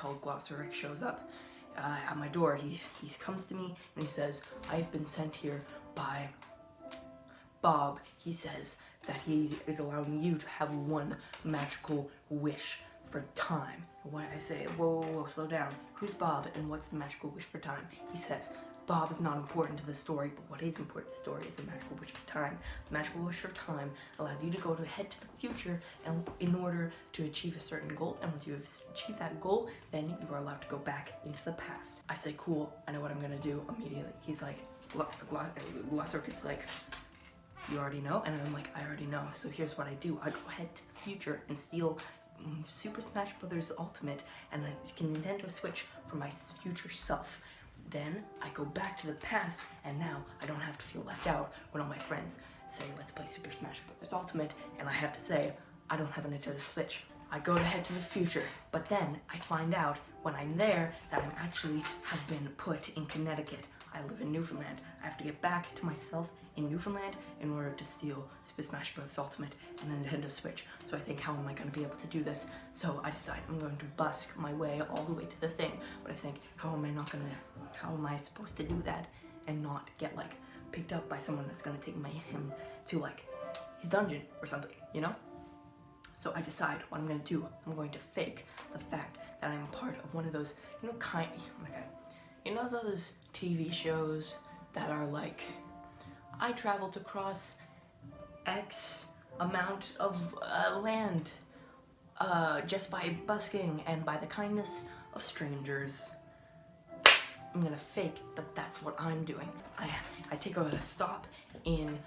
called Glossaric shows up at my door. He comes to me and he says, "I've been sent here by Bob." He says that he is allowing you to have one magical wish for time. When I say, whoa, slow down. Who's Bob and what's the magical wish for time? He says, Bob is not important to the story, but what is important to the story is the magical wish for time. The magical wish for time allows you to go ahead to the future and in order to achieve a certain goal, and once you have achieved that goal, then you are allowed to go back into the past. I say, cool, I know what I'm gonna do immediately. He's like, Glossaric is like, you already know? And I'm like, I already know. So here's what I do. I go ahead to the future and steal Super Smash Bros. Ultimate and I can Nintendo Switch for my future self. Then I go back to the past and now I don't have to feel left out when all my friends say, let's play Super Smash Bros. Ultimate, and I have to say, I don't have a Nintendo Switch. I go ahead to the future, but then I find out when I'm there that I actually have been put in Connecticut. I live in Newfoundland. I have to get back to myself in Newfoundland in order to steal Super Smash Bros. Ultimate and the Nintendo Switch. So I think, how am I going to be able to do this? So I decide I'm going to busk my way all the way to the thing. But I think, how am I supposed to do that and not get like picked up by someone that's going to take him to like his dungeon or something, you know? So I decide what I'm going to do. I'm going to fake the fact that I'm part of one of those, you know those TV shows that are like, I traveled across X amount of land just by busking and by the kindness of strangers. I'm gonna fake that that's what I'm doing. I take a stop in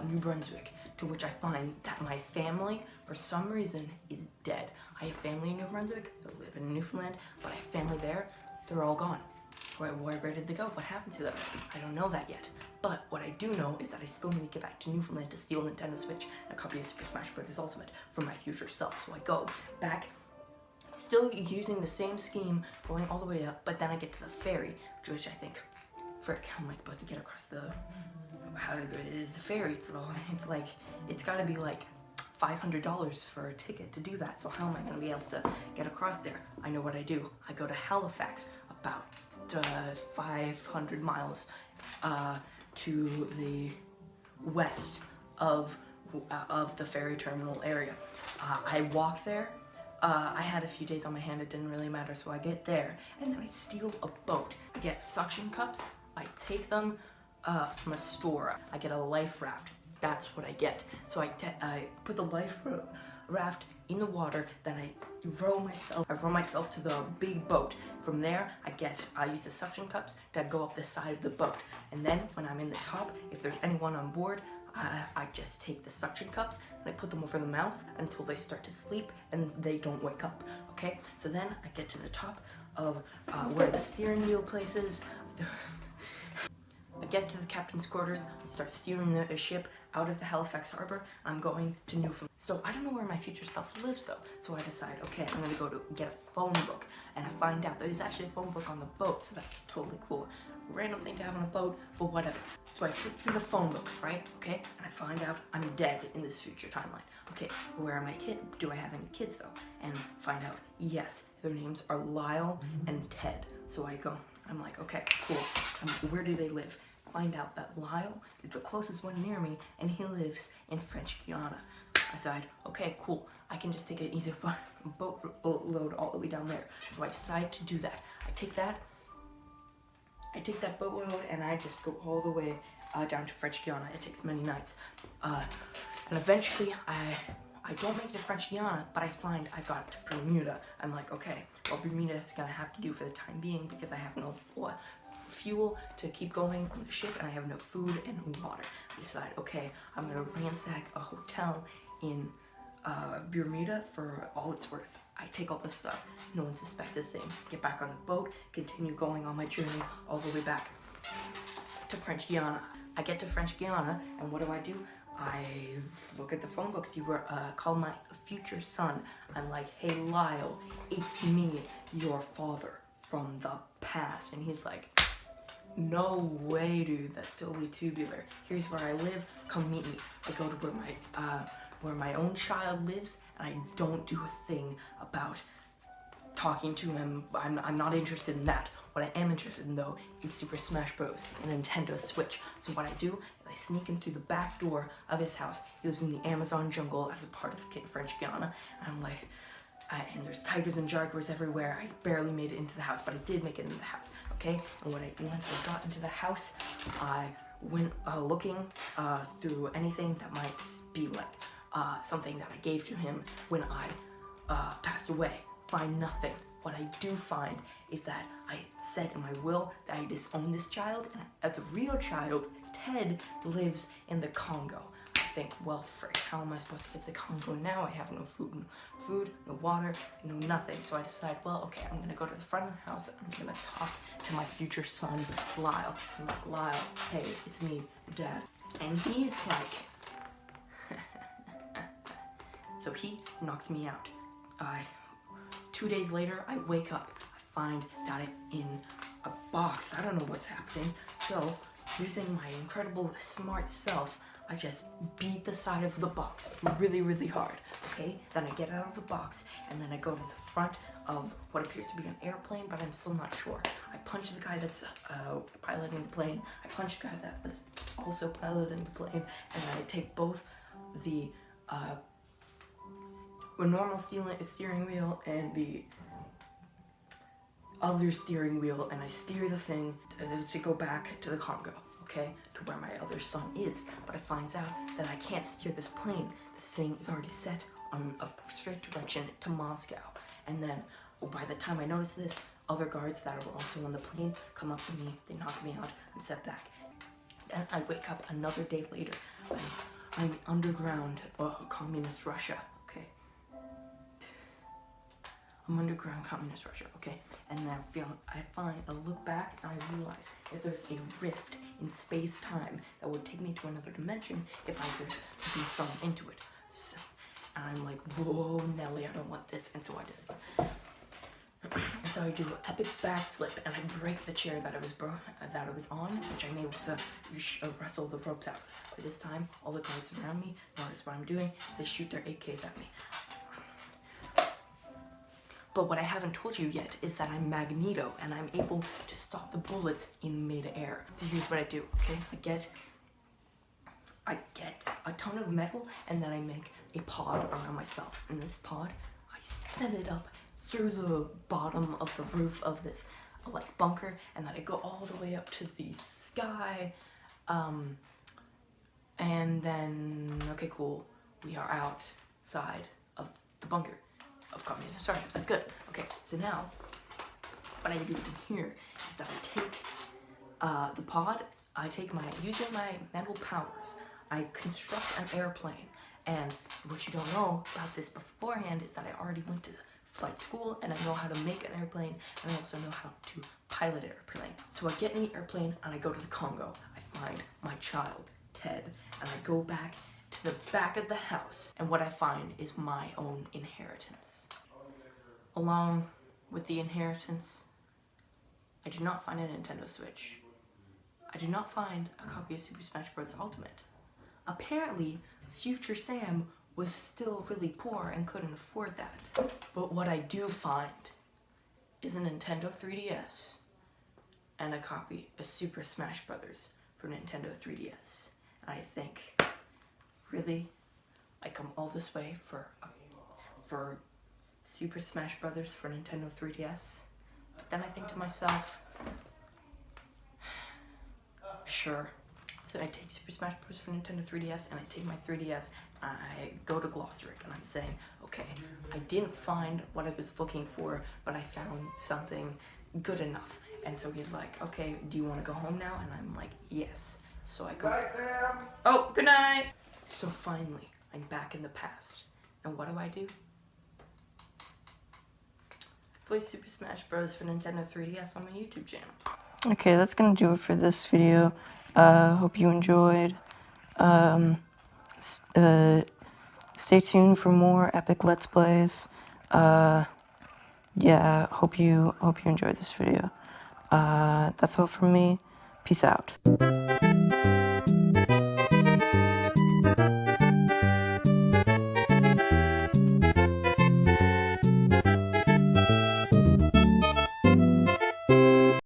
New Brunswick, to which I find that my family, for some reason, is dead. I have family in New Brunswick that live in Newfoundland, but I have family there, they're all gone. Where did they go? What happened to them? I don't know that yet. But what I do know is that I still need to get back to Newfoundland to steal Nintendo Switch and a copy of Super Smash Bros. Ultimate for my future self. So I go back, still using the same scheme, going all the way up, but then I get to the ferry, which I think, frick, how am I supposed to get across how good is the ferry? It's gotta be like $500 for a ticket to do that. So how am I gonna be able to get across there? I know what I do. I go to Halifax, about 500 miles to the west of the ferry terminal area. I walk there. I had a few days on my hand, it didn't really matter, so I get there, and then I steal a boat. I get suction cups, I take them from a store. I get a life raft, that's what I get. So I put the life raft in the water, then I row myself to the big boat. From there, I use the suction cups to go up the side of the boat. And then when I'm in the top, if there's anyone on board, I just take the suction cups and I put them over the mouth until they start to sleep and they don't wake up, okay? So then I get to the top of where the steering wheel place is. I get to the captain's quarters, I start steering the ship out of the Halifax harbor. I'm going to Newfoundland. So I don't know where my future self lives though. So I decide, okay, I'm gonna go to get a phone book, and I find out that there's actually a phone book on the boat, so that's totally cool. Random thing to have on a boat, but whatever. So I flip through the phone book, right? Okay, and I find out I'm dead in this future timeline. Okay, where are my kids? Do I have any kids though? And find out, yes, their names are Lyle and Ted. So I'm like, okay, cool. Where do they live? Find out that Lyle is the closest one near me, and he lives in French Guiana. I decide, okay, cool. I can just take an easy boat load all the way down there. So I decide to do that. I take that boatload and I just go all the way down to French Guiana. It takes many nights. And eventually I don't make it to French Guiana, but I find I got to Bermuda. I'm like, okay, well, Bermuda is gonna have to do for the time being because I have no fuel to keep going on the ship and I have no food and no water. I decide, okay, I'm gonna ransack a hotel in Bermuda for all it's worth. I take all this stuff, no one suspects a thing. Get back on the boat, continue going on my journey all the way back to French Guiana. I get to French Guiana, and what do? I look at the phone book, see where, call my future son. I'm like, hey Lyle, it's me, your father from the past. And he's like, no way, dude, that's totally tubular. Here's where I live, come meet me. I go to where my own child lives, and I don't do a thing about talking to him. I'm not interested in that. What I am interested in, though, is Super Smash Bros. And Nintendo Switch. So what I do is I sneak in through the back door of his house. He lives in the Amazon jungle as a part of French Guiana. And I'm like, and there's tigers and jaguars everywhere. I barely made it into the house, but I did make it into the house, okay? And once I got into the house, I went looking through anything that might be like something that I gave to him when I passed away. Find nothing. What I do find is that I said in my will that I disown this child, and the real child, Ted, lives in the Congo. I think, well, frick, how am I supposed to get to the Congo now? I have no food, no water, no nothing. So I decide, well, okay, I'm gonna go to the front of the house. I'm gonna talk to my future son, Lyle. I'm like, Lyle, hey, it's me, your dad. And he's like, so he knocks me out. 2 days later, I wake up. I find that I'm in a box. I don't know what's happening. So, using my incredible smart self, I just beat the side of the box really, really hard, okay? Then I get out of the box, and then I go to the front of what appears to be an airplane, but I'm still not sure. I punch the guy that's piloting the plane. I punch the guy that was also piloting the plane, and then I take both the normal steering wheel and the other steering wheel, and I steer the thing to go back to the Congo, okay, to where my other son is. But it finds out that I can't steer this plane. This thing is already set on a straight direction to Moscow. And then by the time I notice this, other guards that are also on the plane come up to me, they knock me out, I'm set back. Then I wake up another day later. I'm underground communist Russia. I'm underground communist Russia, okay? And then I look back and I realize that there's a rift in space-time that would take me to another dimension if I were to be thrown into it. So, and I'm like, whoa, Nelly, I don't want this. And so I do an epic backflip and I break the chair that I was on, which I'm able to wrestle the ropes out. By this time, all the guards around me notice what I'm doing. They shoot their AKs at me. But what I haven't told you yet is that I'm Magneto, and I'm able to stop the bullets in mid-air. So here's what I do, okay? I get a ton of metal, and then I make a pod around myself. And this pod, I send it up through the bottom of the roof of this like bunker, and then I go all the way up to the sky. And then, okay, cool. We are outside of the bunker of communism. Sorry, that's good. Okay, so now what I do from here is that I take the pod, using my mental powers, I construct an airplane. And what you don't know about this beforehand is that I already went to flight school, and I know how to make an airplane, and I also know how to pilot an airplane. So I get in the airplane and I go to the Congo. I find my child, Ted, and I go back to the back of the house, and what I find is my own inheritance. Along with the inheritance, I do not find a Nintendo Switch. I do not find a copy of Super Smash Bros. Ultimate. Apparently, future Sam was still really poor and couldn't afford that. But what I do find is a Nintendo 3DS and a copy of Super Smash Bros. For Nintendo 3DS. And I think, really, I come all this way for Super Smash Bros. For Nintendo 3DS. But then I think to myself, sure. So I take Super Smash Bros. For Nintendo 3DS, and I take my 3DS, and I go to Glossaric, and I'm saying, okay, I didn't find what I was looking for, but I found something good enough. And so he's like, okay, do you want to go home now? And I'm like, yes. So I go. Good night, Sam. Oh, good night. So finally, I'm back in the past. And what do? Play Super Smash Bros. For Nintendo 3DS on my YouTube channel. Okay, that's gonna do it for this video. Hope you enjoyed. Stay tuned for more epic Let's Plays. Yeah, hope you enjoyed this video. That's all from me. Peace out.